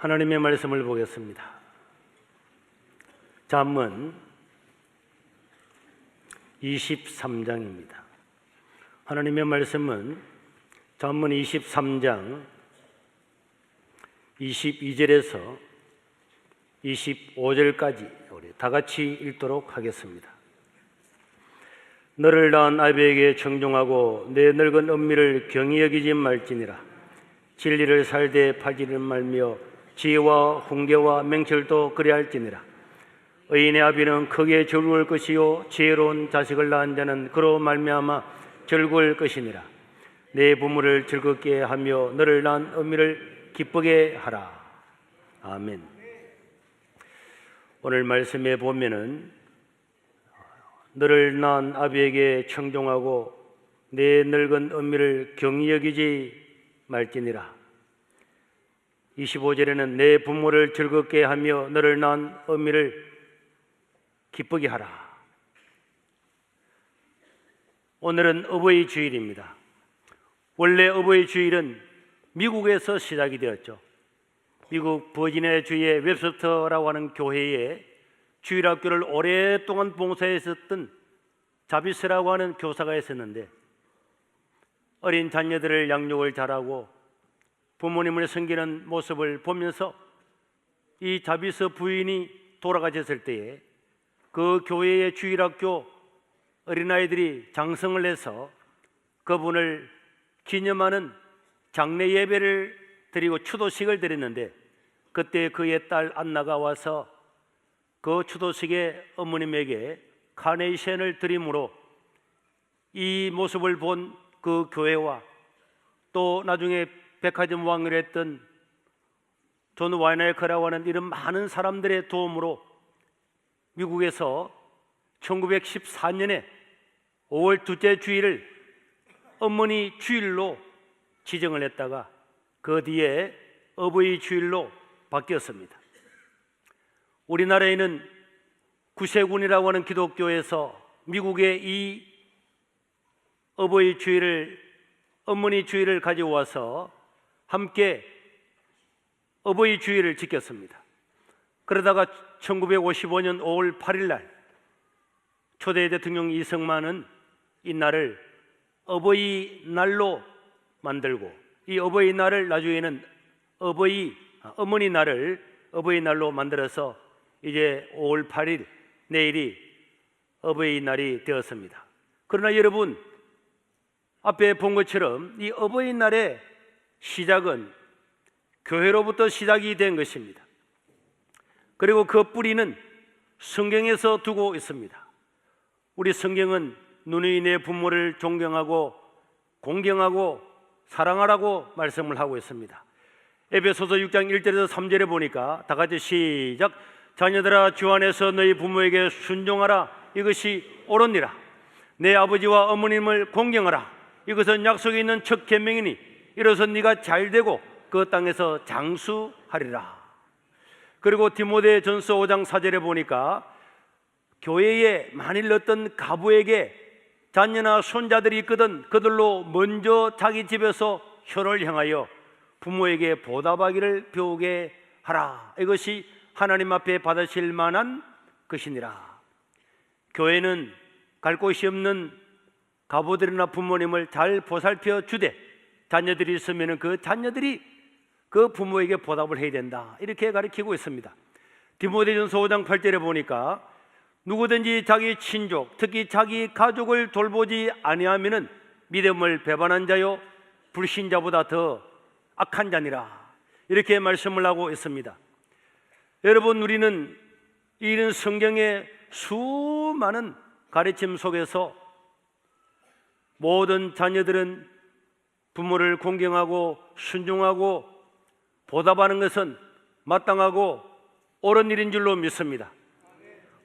하나님의 말씀을 보겠습니다. 잠언 23장입니다. 하나님의 말씀은 잠언 23장 22절에서 25절까지 우리 다 같이 읽도록 하겠습니다. 너를 낳은 아비에게 청종하고 내 늙은 엄미를 경히 여기지 말지니라. 진리를 살되 팔지를 말며 지혜와 훈계와 맹철도 그리할지니라. 의인의 아비는 크게 즐거울 것이요 지혜로운 자식을 낳은 자는 그로 말미암아 즐거울 것이니라. 내 부모를 즐겁게 하며 너를 낳은 엄미를 기쁘게 하라. 아멘. 오늘 말씀에 보면은 너를 낳은 아비에게 청종하고 내 늙은 엄미를 경히 여기지 말지니라. 25절에는 내 부모를 즐겁게 하며 너를 낳은 엄미를 기쁘게 하라. 오늘은 어버이 주일입니다. 원래 어버이 주일은 미국에서 시작이 되었죠. 미국 버지니아 주의 웹스터라고 하는 교회에 주일학교를 오랫동안 봉사했었던 자비스라고 하는 교사가 있었는데, 어린 자녀들을 양육을 잘하고 부모님을 섬기는 모습을 보면서 이 자비스 부인이 돌아가셨을 때에 그 교회의 주일학교 어린아이들이 장성을 해서 그분을 기념하는 장례 예배를 드리고 추도식을 드렸는데, 그때 그의 딸 안나가 와서 그 추도식에 어머님에게 카네이션을 드림으로 이 모습을 본 그 교회와 또 나중에 백화점 왕을 했던 존 와이나이커라고 하는 이런 많은 사람들의 도움으로 미국에서 1914년에 5월 둘째 주일을 어머니 주일로 지정을 했다가 그 뒤에 어버이 주일로 바뀌었습니다. 우리나라에는 구세군이라고 하는 기독교에서 미국의 이 어버이 주일을, 어머니 주일을 가지고 와서 함께 어버이 주일을 지켰습니다. 그러다가 1955년 5월 8일 날 초대 대통령 이승만은 이 날을 어버이 날로 만들고, 이 어버이 날을 나중에는 어머니 날을 어버이 날로 만들어서 이제 5월 8일 내일이 어버이 날이 되었습니다. 그러나 여러분, 앞에 본 것처럼 이 어버이 날의 시작은 교회로부터 시작이 된 것입니다. 그리고 그 뿌리는 성경에서 두고 있습니다. 우리 성경은 누누이 내 부모를 존경하고 공경하고 사랑하라고 말씀을 하고 있습니다. 에베소서 6장 1절에서 3절에 보니까 다 같이 시작. 자녀들아, 주 안에서 너희 부모에게 순종하라. 이것이 옳으니라. 내 아버지와 어머님을 공경하라. 이것은 약속이 있는 첫 계명이니 이로써 네가 잘되고 그 땅에서 장수하리라. 그리고 디모데전서 5장 4절에 보니까 교회에 만일 어떤 가부에게 자녀나 손자들이 있거든 그들로 먼저 자기 집에서 혀를 향하여 부모에게 보답하기를 배우게 하라. 이것이 하나님 앞에 받으실 만한 것이니라. 교회는 갈 곳이 없는 가부들이나 부모님을 잘 보살펴 주되 자녀들이 있으면 그 자녀들이 그 부모에게 보답을 해야 된다, 이렇게 가르치고 있습니다. 디모데전서 5장 8절에 보니까 누구든지 자기 친족, 특히 자기 가족을 돌보지 아니하면은 믿음을 배반한 자요 불신자보다 더 악한 자니라, 이렇게 말씀을 하고 있습니다. 여러분, 우리는 이런 성경의 수많은 가르침 속에서 모든 자녀들은 부모를 공경하고 순종하고 보답하는 것은 마땅하고 옳은 일인 줄로 믿습니다.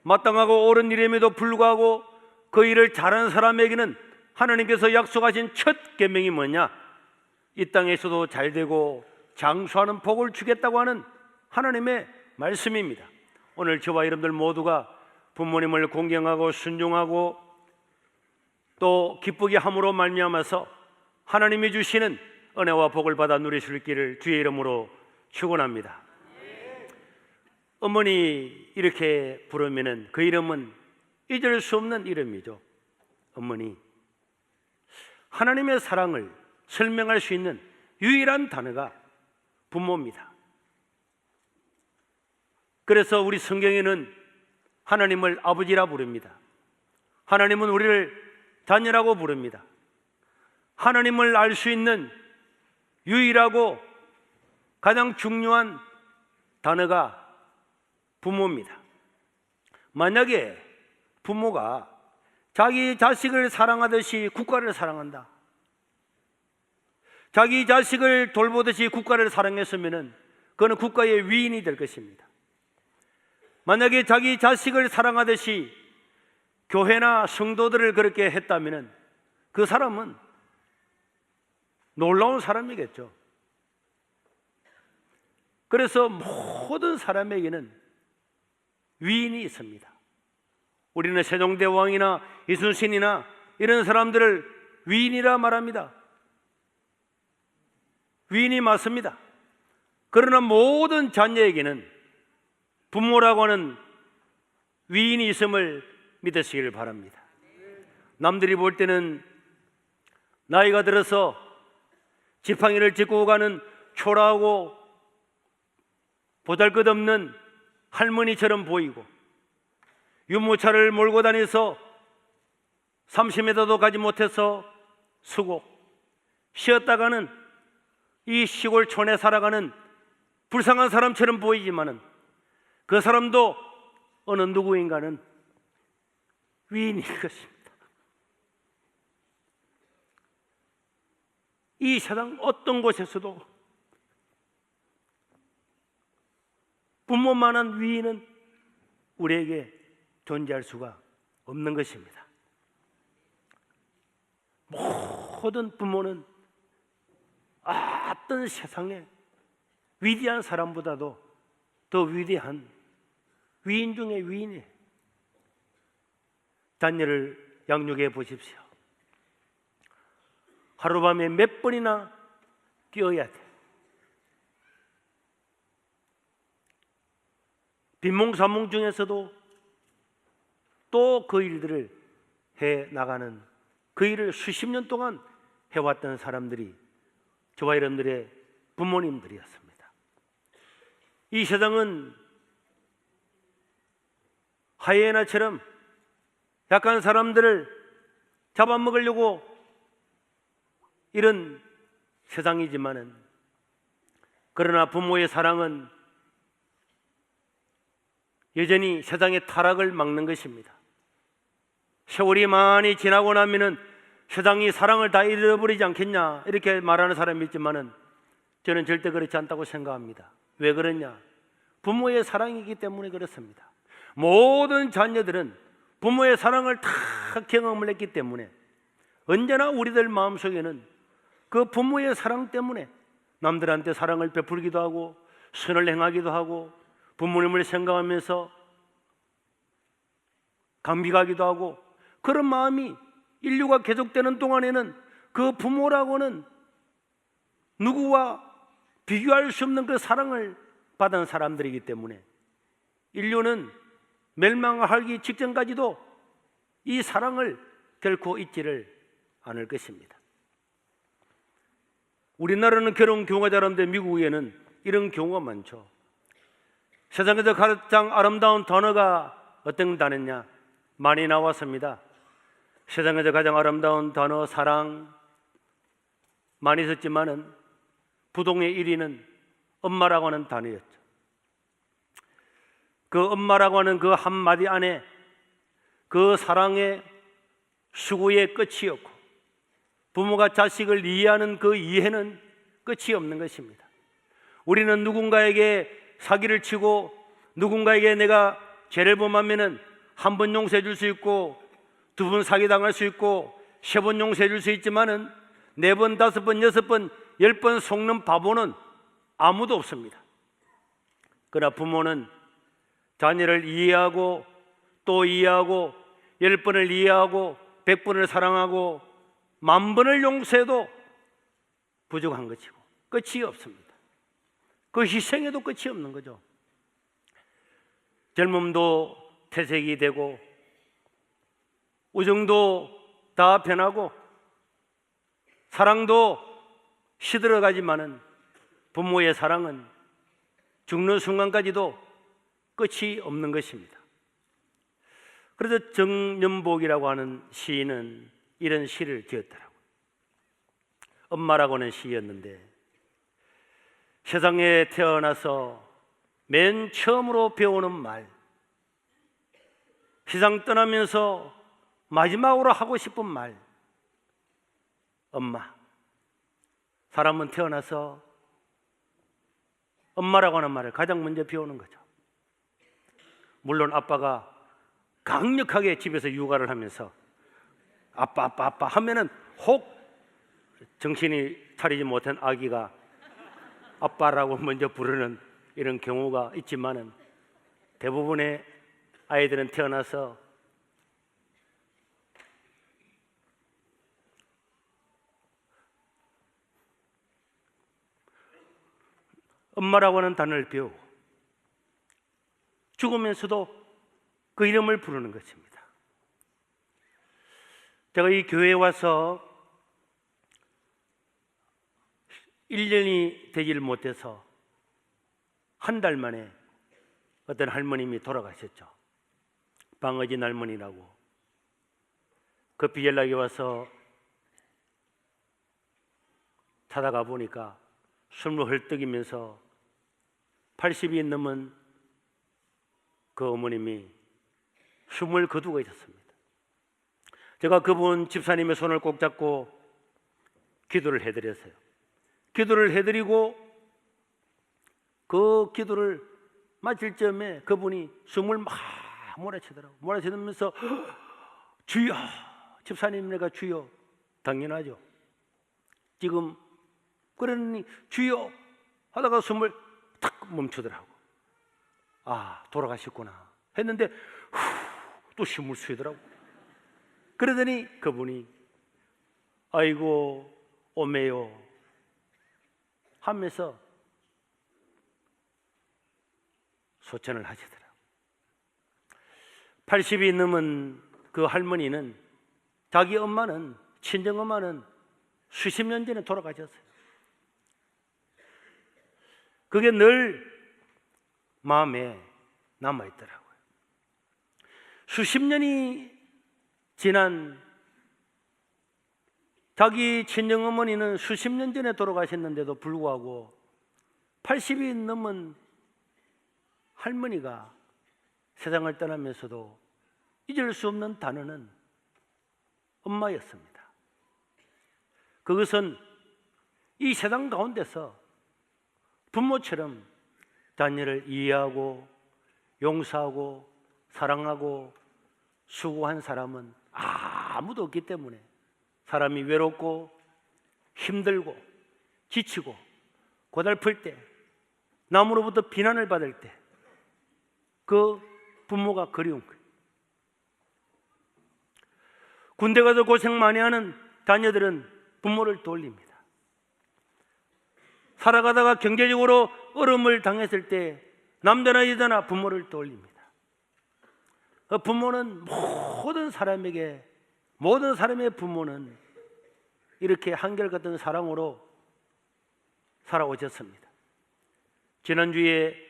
마땅하고 옳은 일임에도 불구하고 그 일을 잘하는 사람에게는 하나님께서 약속하신 첫 계명이 뭐냐? 이 땅에서도 잘되고 장수하는 복을 주겠다고 하는 하나님의 말씀입니다. 오늘 저와 여러분들 모두가 부모님을 공경하고 순종하고 또 기쁘게 함으로 말미암아서 하나님이 주시는 은혜와 복을 받아 누리실 길을 주의 이름으로 축원합니다. 어머니 이렇게 부르면은 그 이름은 잊을 수 없는 이름이죠. 어머니. 하나님의 사랑을 설명할 수 있는 유일한 단어가 부모입니다. 그래서 우리 성경에는 하나님을 아버지라 부릅니다. 하나님은 우리를 자녀라고 부릅니다. 하나님을 알 수 있는 유일하고 가장 중요한 단어가 부모입니다. 만약에 부모가 자기 자식을 사랑하듯이 국가를 사랑한다, 자기 자식을 돌보듯이 국가를 사랑했으면 그는 국가의 위인이 될 것입니다. 만약에 자기 자식을 사랑하듯이 교회나 성도들을 그렇게 했다면 그 사람은 놀라운 사람이겠죠. 그래서 모든 사람에게는 위인이 있습니다. 우리는 세종대왕이나 이순신이나 이런 사람들을 위인이라 말합니다. 위인이 맞습니다. 그러나 모든 자녀에게는 부모라고 하는 위인이 있음을 믿으시길 바랍니다. 남들이 볼 때는 나이가 들어서 지팡이를 짚고 가는 초라하고 보잘것없는 할머니처럼 보이고, 유모차를 몰고 다니서 30m도 가지 못해서 쓰고 쉬었다가는 이 시골촌에 살아가는 불쌍한 사람처럼 보이지만은 그 사람도 어느 누구인가는 위인일 것입니다. 이 세상 어떤 곳에서도 부모만한 위인은 우리에게 존재할 수가 없는 것입니다. 모든 부모는 어떤 세상에 위대한 사람보다도 더 위대한 위인 중에 위인이에요. 자녀를 양육해 보십시오. 하룻밤에 몇 번이나 깨어야 돼. 빈몽사몽 중에서도 또 그 일들을 해 나가는, 그 일을 수십 년 동안 해왔던 사람들이 저와 여러분들의 부모님들이었습니다. 이 세상은 하이에나처럼 약한 사람들을 잡아먹으려고 이런 세상이지만은, 그러나 부모의 사랑은 여전히 세상의 타락을 막는 것입니다. 세월이 많이 지나고 나면은 세상이 사랑을 다 잃어버리지 않겠냐 이렇게 말하는 사람이 있지만은 저는 절대 그렇지 않다고 생각합니다. 왜 그러냐? 부모의 사랑이기 때문에 그렇습니다. 모든 자녀들은 부모의 사랑을 다 경험을 했기 때문에 언제나 우리들 마음속에는 그 부모의 사랑 때문에 남들한테 사랑을 베풀기도 하고 선을 행하기도 하고 부모님을 생각하면서 감비가기도 하고, 그런 마음이 인류가 계속되는 동안에는 그 부모라고는 누구와 비교할 수 없는 그 사랑을 받은 사람들이기 때문에 인류는 멸망하기 직전까지도 이 사랑을 결코 잊지를 않을 것입니다. 우리나라는 결혼 경우가 잘하는데 미국에는 이런 경우가 많죠. 세상에서 가장 아름다운 단어가 어떤 단어냐? 많이 나왔습니다. 세상에서 가장 아름다운 단어 사랑 많이 썼지만은 부동의 1위는 엄마라고 하는 단어였죠. 그 엄마라고 하는 그 한마디 안에 그 사랑의 수고의 끝이 없고, 부모가 자식을 이해하는 그 이해는 끝이 없는 것입니다. 우리는 누군가에게 사기를 치고 누군가에게 내가 죄를 범하면은 한 번 용서해 줄 수 있고, 두 번 사기당할 수 있고, 세 번 용서해 줄 수 있지만은 네 번, 다섯 번, 여섯 번, 10번 속는 바보는 아무도 없습니다. 그러나 부모는 자녀를 이해하고 또 이해하고 10번을 이해하고 100번을 사랑하고 10,000번을 용서해도 부족한 것이고 끝이 없습니다. 그 희생에도 끝이 없는 거죠. 젊음도 퇴색이 되고 우정도 다 변하고 사랑도 시들어가지만은 부모의 사랑은 죽는 순간까지도 끝이 없는 것입니다. 그래서 정연복이라고 하는 시인은 이런 시를 지었더라고요. 엄마라고 하는 시였는데 세상에 태어나서 맨 처음으로 배우는 말, 세상 떠나면서 마지막으로 하고 싶은 말, 엄마. 사람은 태어나서 엄마라고 하는 말을 가장 먼저 배우는 거죠. 물론 아빠가 강력하게 집에서 육아를 하면서 아빠 하면은 혹 정신이 차리지 못한 아기가 아빠라고 먼저 부르는 이런 경우가 있지만은 대부분의 아이들은 태어나서 엄마라고 하는 단어를 배우고 죽으면서도 그 이름을 부르는 것입니다. 제가 이 교회에 와서 1년이 되질 못해서 한 달 만에 어떤 할머님이 돌아가셨죠. 방어진 할머니라고. 급히 연락이 와서 찾아가 보니까 숨을 헐떡이면서 80이 넘은 그 어머님이 숨을 거두고 있었습니다. 제가 그분 집사님의 손을 꼭 잡고 기도를 해드렸어요. 기도를 해드리고 그 기도를 마칠 즈음에 그분이 숨을 막 몰아치더라고요. 몰아치면서 주여, 집사님 내가 주여. 당연하죠. 지금 그러니 주여 하다가 숨을 탁 멈추더라고. 아, 돌아가셨구나 했는데 또 숨을 쉬더라고. 그러더니 그분이 아이고 오메요 하면서 소천을 하시더라고. 80이 넘은 그 할머니는 자기 엄마는, 친정엄마는 수십 년 전에 돌아가셨어요. 그게 늘 마음에 남아있더라고요. 수십 년이 지난 자기 친정어머니는 수십 년 전에 돌아가셨는데도 불구하고 80이 넘은 할머니가 세상을 떠나면서도 잊을 수 없는 단어는 엄마였습니다. 그것은 이 세상 가운데서 부모처럼 자녀를 이해하고 용서하고 사랑하고 수고한 사람은 아무도 없기 때문에 사람이 외롭고 힘들고 지치고 고달플 때, 남으로부터 비난을 받을 때 그 부모가 그리운 거예요. 군대 가서 고생 많이 하는 자녀들은 부모를 돌립니다. 살아가다가 경제적으로 어려움을 당했을 때 남자나 여자나 부모를 돌립니다. 부모는 모든 사람의 부모는 이렇게 한결같은 사랑으로 살아오셨습니다. 지난주에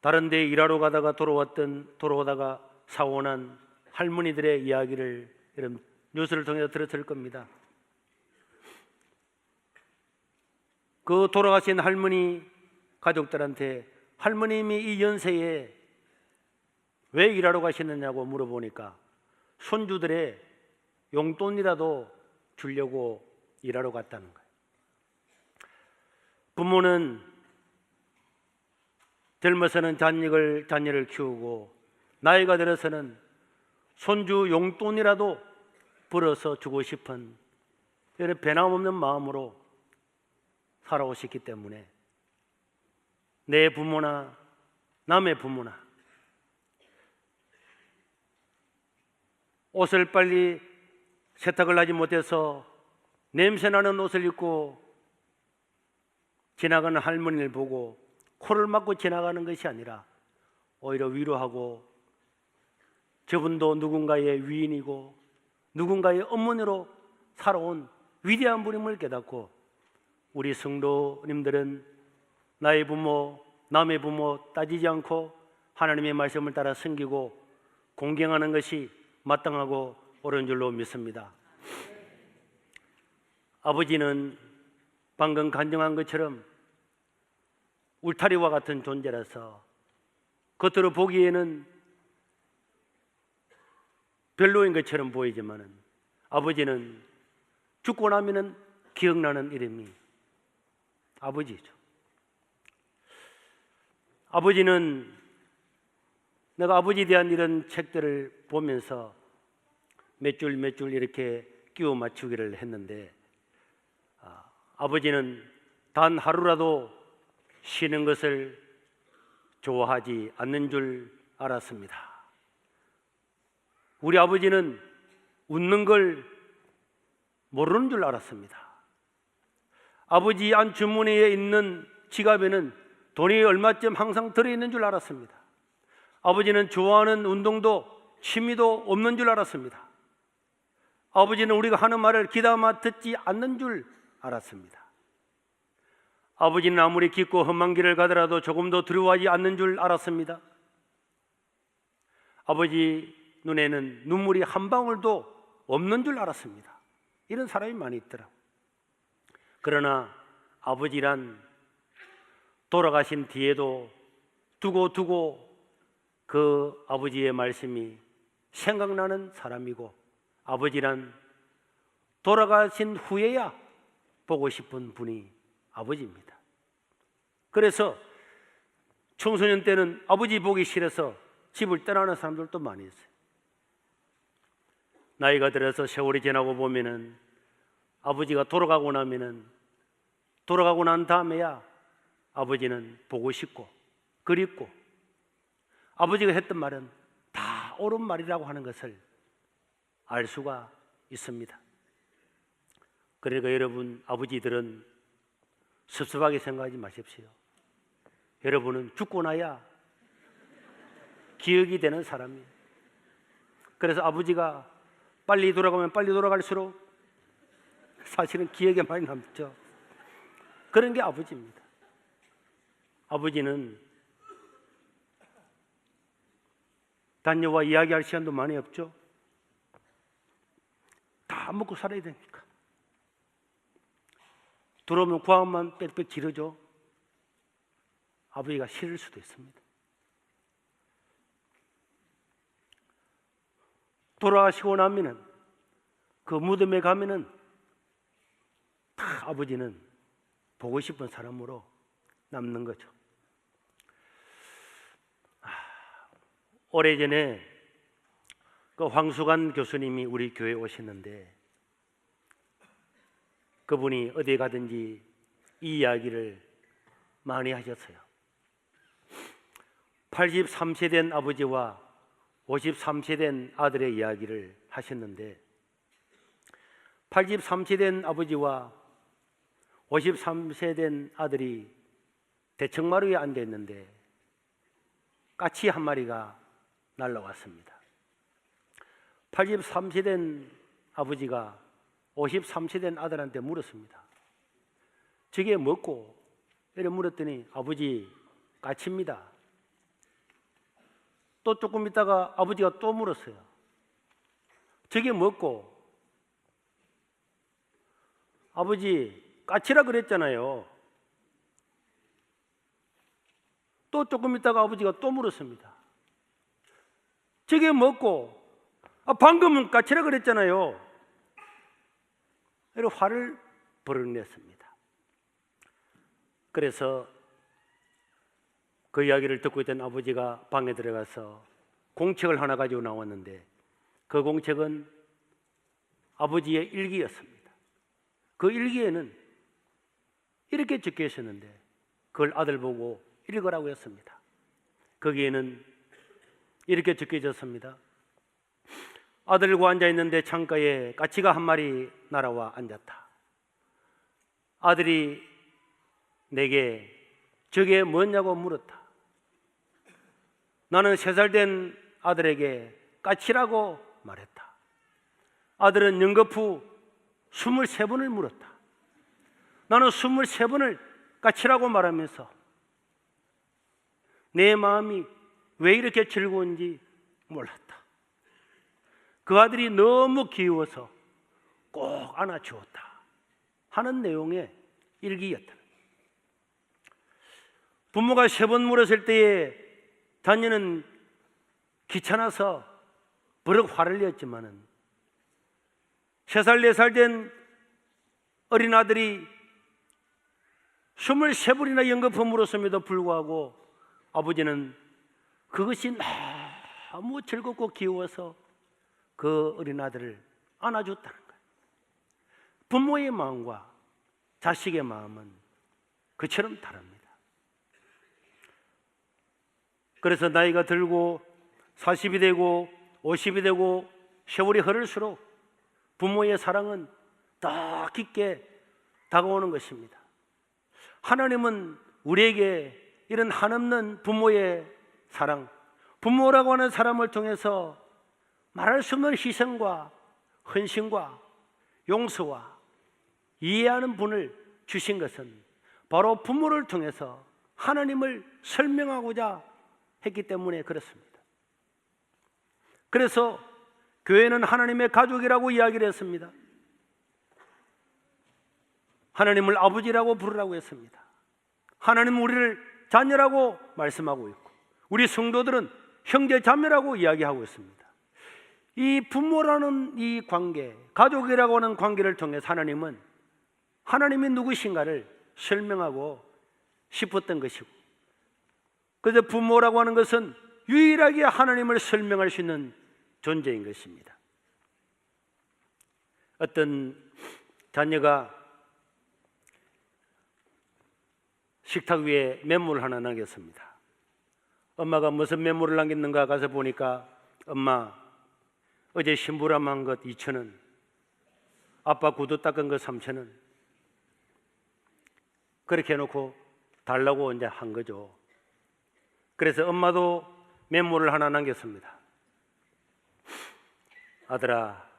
다른 데 일하러 가다가 돌아오다가 사고난 할머니들의 이야기를 여러분 뉴스를 통해서 들었을 겁니다. 그 돌아가신 할머니 가족들한테 할머님이 이 연세에 왜 일하러 가셨느냐고 물어보니까 손주들의 용돈이라도 주려고 일하러 갔다는 거예요. 부모는 젊어서는 자녀를 키우고 나이가 들어서는 손주 용돈이라도 벌어서 주고 싶은 이런 변함없는 마음으로 살아오셨기 때문에 내 부모나 남의 부모나 옷을 빨리 세탁을 하지 못해서 냄새나는 옷을 입고 지나가는 할머니를 보고 코를 막고 지나가는 것이 아니라 오히려 위로하고 저분도 누군가의 위인이고 누군가의 어머니로 살아온 위대한 분임을 깨닫고 우리 성도님들은 나의 부모, 남의 부모 따지지 않고 하나님의 말씀을 따라 섬기고 공경하는 것이 마땅하고 옳은 줄로 믿습니다. 아버지는 방금 간증한 것처럼 울타리와 같은 존재라서 겉으로 보기에는 별로인 것처럼 보이지만은 아버지는 죽고 나면은 기억나는 이름이 아버지죠. 아버지는 내가 아버지에 대한 이런 책들을 보면서 몇 줄 몇 줄 이렇게 끼워 맞추기를 했는데 아버지는 단 하루라도 쉬는 것을 좋아하지 않는 줄 알았습니다. 우리 아버지는 웃는 걸 모르는 줄 알았습니다. 아버지 안주머니에 있는 지갑에는 돈이 얼마쯤 항상 들어있는 줄 알았습니다. 아버지는 좋아하는 운동도 취미도 없는 줄 알았습니다. 아버지는 우리가 하는 말을 귀담아 듣지 않는 줄 알았습니다. 아버지는 아무리 깊고 험한 길을 가더라도 조금도 두려워하지 않는 줄 알았습니다. 아버지 눈에는 눈물이 한 방울도 없는 줄 알았습니다. 이런 사람이 많이 있더라고요. 그러나 아버지란 돌아가신 뒤에도 두고 그 아버지의 말씀이 생각나는 사람이고 아버지란 돌아가신 후에야 보고 싶은 분이 아버지입니다. 그래서 청소년 때는 아버지 보기 싫어서 집을 떠나는 사람들도 많이 있어요. 나이가 들어서 세월이 지나고 보면은 아버지가 돌아가고 난 다음에야 아버지는 보고 싶고 그립고 아버지가 했던 말은 다 옳은 말이라고 하는 것을 알 수가 있습니다. 그러니까 여러분 아버지들은 섭섭하게 생각하지 마십시오. 여러분은 죽고 나야 기억이 되는 사람이에요. 그래서 아버지가 빨리 돌아가면 빨리 돌아갈수록 사실은 기억에 많이 남죠. 그런 게 아버지입니다. 아버지는 단녀와 이야기할 시간도 많이 없죠. 다 먹고 살아야 되니까. 들어오면 구황만 빽빽 지르죠. 아버지가 싫을 수도 있습니다. 돌아가시고 나면은 그 무덤에 가면은 다 아버지는 보고 싶은 사람으로 남는 거죠. 오래전에 그 황수관 교수님이 우리 교회에 오셨는데 그분이 어디에 가든지 이 이야기를 많이 하셨어요. 83세 된 아버지와 53세 된 아들의 이야기를 하셨는데 83세 된 아버지와 53세 된 아들이 대청마루에 앉아 있는데 까치 한 마리가 날라왔습니다. 83세 된 아버지가 53세 된 아들한테 물었습니다. 저게 뭐고? 이래 물었더니 아버지 까치입니다. 또 조금 있다가 아버지가 또 물었어요. 저게 뭐고? 아버지 까치라 그랬잖아요. 또 조금 있다가 아버지가 또 물었습니다. 저게 뭐고? 방금은 까치라 그랬잖아요. 이렇게 화를 벌어냈습니다. 그래서 그 이야기를 듣고 있던 아버지가 방에 들어가서 공책을 하나 가지고 나왔는데 그 공책은 아버지의 일기였습니다. 그 일기에는 이렇게 적혀 있었는데 그걸 아들 보고 읽으라고 했습니다. 거기에는 이렇게 적혀 있었습니다. 아들과 앉아 있는데 창가에 까치가 한 마리 날아와 앉았다. 아들이 내게 저게 뭐냐고 물었다. 나는 3살 된 아들에게 까치라고 말했다. 아들은 연거푸 23번을 물었다. 나는 23번을 까치라고 말하면서 내 마음이 왜 이렇게 즐거운지 몰랐다. 그 아들이 너무 귀여워서 꼭 안아주었다 하는 내용의 일기였다. 부모가 3번 물었을 때에 자녀는 귀찮아서 버럭 화를 냈지만은 3살, 4살 된 어린 아들이 23번이나 연거푸 물었음에도 불구하고 아버지는 그것이 너무 즐겁고 귀여워서 그 어린 아들을 안아줬다는 거예요. 부모의 마음과 자식의 마음은 그처럼 다릅니다. 그래서 나이가 들고 40이 되고 50이 되고 세월이 흐를수록 부모의 사랑은 더 깊게 다가오는 것입니다. 하나님은 우리에게 이런 한없는 부모의 사랑, 부모라고 하는 사람을 통해서 말할 수 없는 희생과 헌신과 용서와 이해하는 분을 주신 것은 바로 부모를 통해서 하나님을 설명하고자 했기 때문에 그렇습니다. 그래서 교회는 하나님의 가족이라고 이야기를 했습니다. 하나님을 아버지라고 부르라고 했습니다. 하나님은 우리를 자녀라고 말씀하고 있고 우리 성도들은 형제 자매라고 이야기하고 있습니다. 이 부모라는 이 관계, 가족이라고 하는 관계를 통해서 하나님은 하나님이 누구신가를 설명하고 싶었던 것이고, 그래서 부모라고 하는 것은 유일하게 하나님을 설명할 수 있는 존재인 것입니다. 어떤 자녀가 식탁 위에 메모를 하나 남겼습니다. 엄마가 무슨 메모를 남겼는가 가서 보니까 엄마 어제 심부름 한 것 2,000원, 아빠 구두 닦은 거 3,000원, 그렇게 해놓고 달라고 이제 한 거죠. 그래서 엄마도 메모를 하나 남겼습니다. 아들아,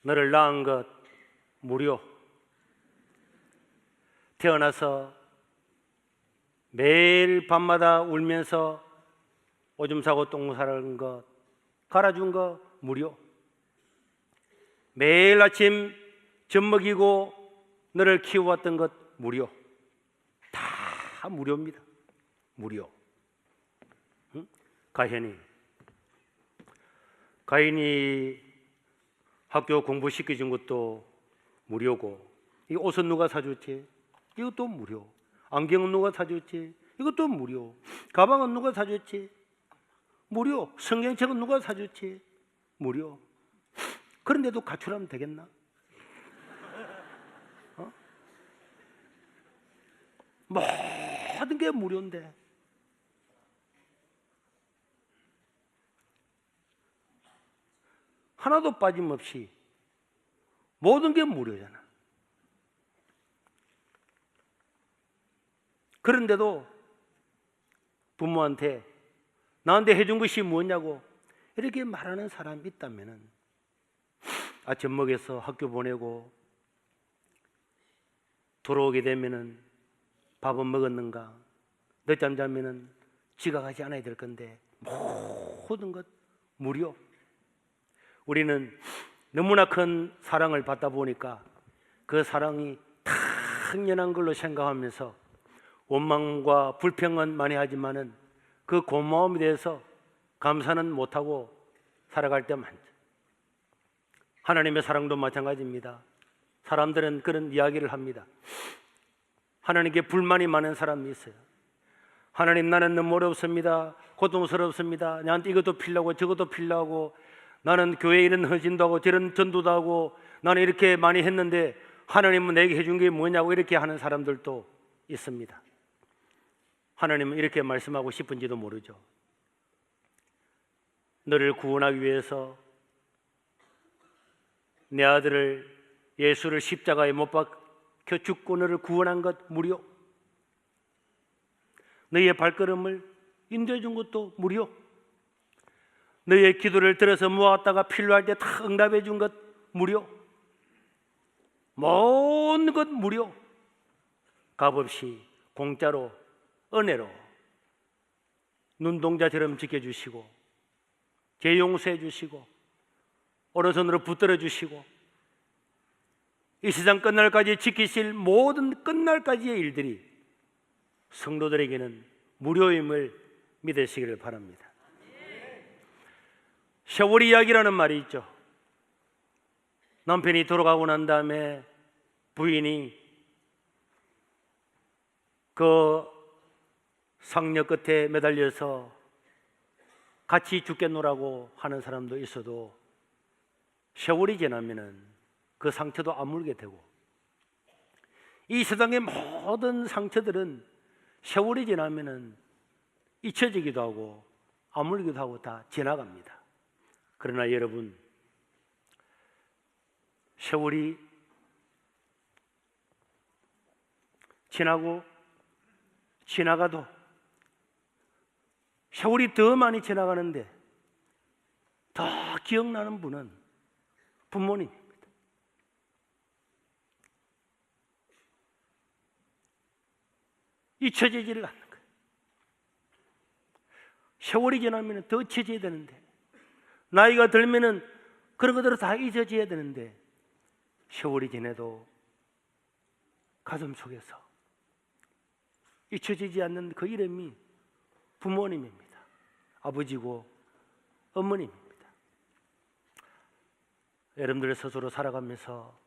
너를 낳은 것 무료. 태어나서 매일 밤마다 울면서 오줌 싸고 똥 싸는 것 갈아준 거 무료. 매일 아침 젖 먹이고 너를 키워왔던 것 무료. 다 무료입니다. 무료. 응? 가인이 학교 공부시켜준 것도 무료고, 이 옷은 누가 사줬지? 이것도 무료. 안경은 누가 사줬지? 이것도 무료. 가방은 누가 사줬지? 무료. 성경책은 누가 사줬지? 무료. 그런데도 가출하면 되겠나? 모든 게 무료인데. 하나도 빠짐없이 모든 게 무료잖아. 그런데도 부모한테 나한테 해준 것이 뭐냐고 이렇게 말하는 사람이 있다면, 아침 먹여서 학교 보내고 돌아오게 되면은 밥은 먹었는가, 늦잠 자면은 지각하지 않아야 될 건데 모든 것 무료. 우리는 너무나 큰 사랑을 받다 보니까 그 사랑이 당연한 걸로 생각하면서 원망과 불평은 많이 하지만은 그 고마움에 대해서 감사는 못하고 살아갈 때 많죠. 하나님의 사랑도 마찬가지입니다. 사람들은 그런 이야기를 합니다. 하나님께 불만이 많은 사람이 있어요. 하나님, 나는 너무 어렵습니다. 고통스럽습니다. 나한테 이것도 필요하고 저것도 필요하고, 나는 교회에 이런 헌신도 하고 저런 전도도 하고 나는 이렇게 많이 했는데 하나님은 내게 해준 게 뭐냐고 이렇게 하는 사람들도 있습니다. 하나님은 이렇게 말씀하고 싶은지도 모르죠. 너를 구원하기 위해서 내 아들을, 예수를 십자가에 못 박혀 죽고 너를 구원한 것 무료. 너희의 발걸음을 인도해 준 것도 무료. 너의 기도를 들어서 모았다가 필요할 때 다 응답해 준 것 무료. 모든 것 무료. 값없이 공짜로 은혜로 눈동자처럼 지켜주시고 죄 용서해 주시고 오른손으로 붙들어 주시고 이 세상 끝날까지 지키실 모든 끝날까지의 일들이 성도들에게는 무료임을 믿으시기를 바랍니다. 세월이 이야기라는 말이 있죠. 남편이 돌아가고 난 다음에 부인이 그 상녀 끝에 매달려서 같이 죽겠노라고 하는 사람도 있어도 세월이 지나면은 그 상처도 아물게 되고, 이 세상의 모든 상처들은 세월이 지나면은 잊혀지기도 하고 아물기도 하고 다 지나갑니다. 그러나 여러분, 세월이 지나고 지나가도 세월이 더 많이 지나가는데 더 기억나는 분은 부모님입니다. 잊혀지지를 않는 거예요. 세월이 지나면 더 잊혀져야 되는데, 나이가 들면은 그런 것들은 다 잊어져야 되는데, 세월이 지나도 가슴 속에서 잊혀지지 않는 그 이름이 부모님입니다. 아버지고 어머님입니다. 여러분들 스스로 살아가면서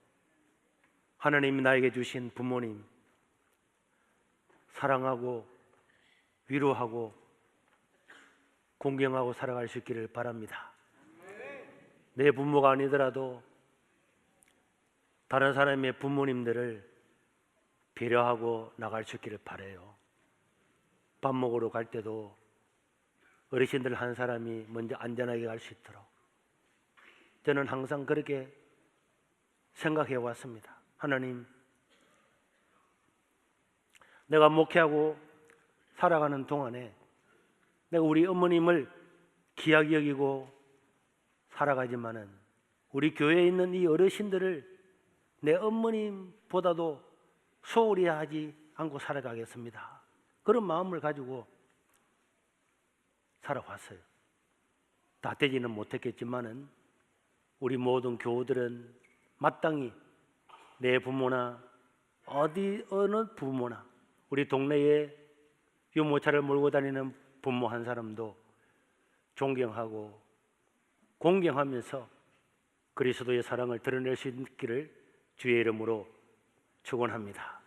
하나님이 나에게 주신 부모님 사랑하고 위로하고 공경하고 살아갈 수 있기를 바랍니다. 내 부모가 아니더라도 다른 사람의 부모님들을 배려하고 나갈 수 있기를 바라요. 밥 먹으러 갈 때도 어르신들 한 사람이 먼저 안전하게 갈 수 있도록 저는 항상 그렇게 생각해 왔습니다. 하나님, 내가 목회하고 살아가는 동안에 내가 우리 어머님을 귀하게 여기고 살아가지만은 우리 교회에 있는 이 어르신들을 내 어머님보다도 소홀히 하지 않고 살아가겠습니다. 그런 마음을 가지고 살아왔어요. 다 되지는 못했겠지만은 우리 모든 교우들은 마땅히 내 부모나 어느 부모나 우리 동네에 유모차를 몰고 다니는 부모 한 사람도 존경하고 공경하면서 그리스도의 사랑을 드러낼 수 있기를 주의 이름으로 축원합니다.